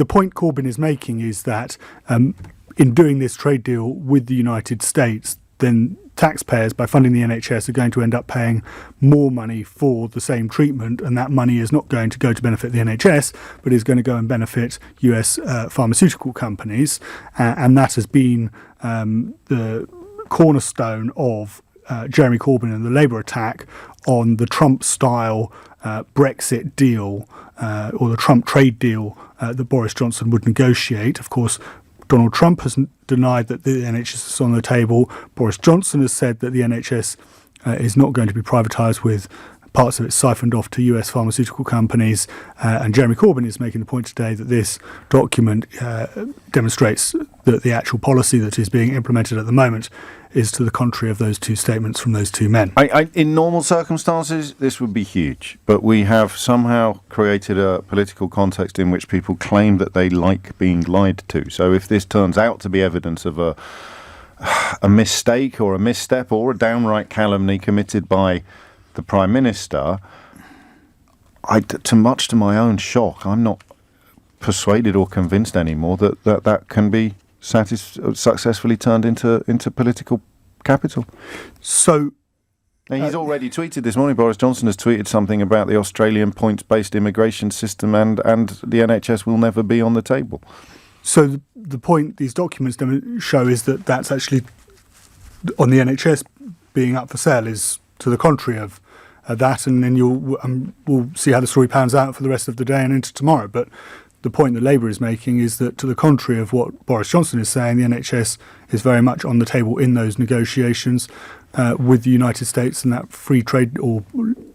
the point Corbyn is making is that in doing this trade deal with the United States, then taxpayers, by funding the NHS, are going to end up paying more money for the same treatment, and that money is not going to go to benefit the NHS, but is going to go and benefit US pharmaceutical companies. And that has been the cornerstone of Jeremy Corbyn and the Labour attack on the Trump-style Brexit deal or the Trump trade deal that Boris Johnson would negotiate. Of course, Donald Trump has denied that the NHS is on the table. Boris Johnson has said that the NHS is not going to be privatised, with parts of it siphoned off to US pharmaceutical companies. And Jeremy Corbyn is making the point today that this document demonstrates that the actual policy that is being implemented at the moment is to the contrary of those two statements from those two men. In normal circumstances, this would be huge, but we have somehow created a political context in which people claim that they like being lied to. So if this turns out to be evidence of a mistake or a misstep or a downright calumny committed by the Prime Minister, much to my own shock, I'm not persuaded or convinced anymore that can be successfully turned into political capital. So he's already tweeted this morning. Boris Johnson has tweeted something about the Australian points-based immigration system, and the NHS will never be on the table. So the point these documents show is that that's actually, on the NHS being up for sale, is to the contrary of that, and then we'll see how the story pans out for the rest of the day and into tomorrow. But the point that Labour is making is that, to the contrary of what Boris Johnson is saying, the NHS is very much on the table in those negotiations with the United States and that free trade or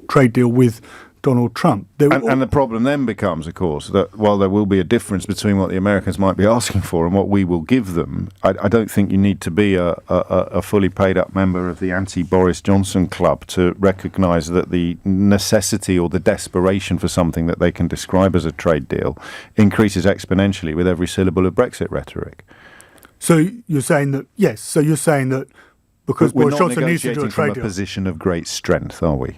trade deal with Donald Trump. And the problem then becomes, of course, that while there will be a difference between what the Americans might be asking for and what we will give them, I don't think you need to be a fully paid up member of the anti-Boris Johnson club to recognise that the necessity or the desperation for something that they can describe as a trade deal increases exponentially with every syllable of Brexit rhetoric. So you're saying that, yes, so you're saying that because Boris Johnson needs to do a trade deal... We're not negotiating from a position of great strength, are we?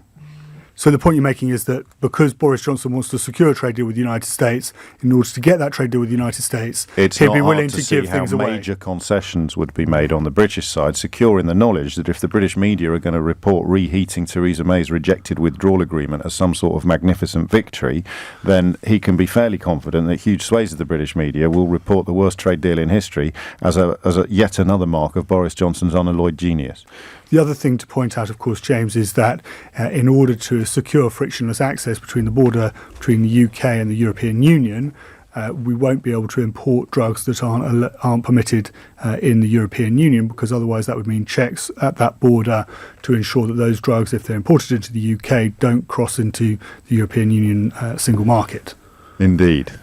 So the point you're making is that because Boris Johnson wants to secure a trade deal with the United States, in order to get that trade deal with the United States, he'd be willing to give things away. Major concessions would be made on the British side, secure in the knowledge that if the British media are going to report reheating Theresa May's rejected withdrawal agreement as some sort of magnificent victory, then he can be fairly confident that huge swathes of the British media will report the worst trade deal in history as a yet another mark of Boris Johnson's unalloyed genius. The other thing to point out, of course, James, is that in order to secure frictionless access between the border between the UK and the European Union, we won't be able to import drugs that aren't permitted in the European Union, because otherwise that would mean checks at that border to ensure that those drugs, if they're imported into the UK, don't cross into the European Union single market. Indeed.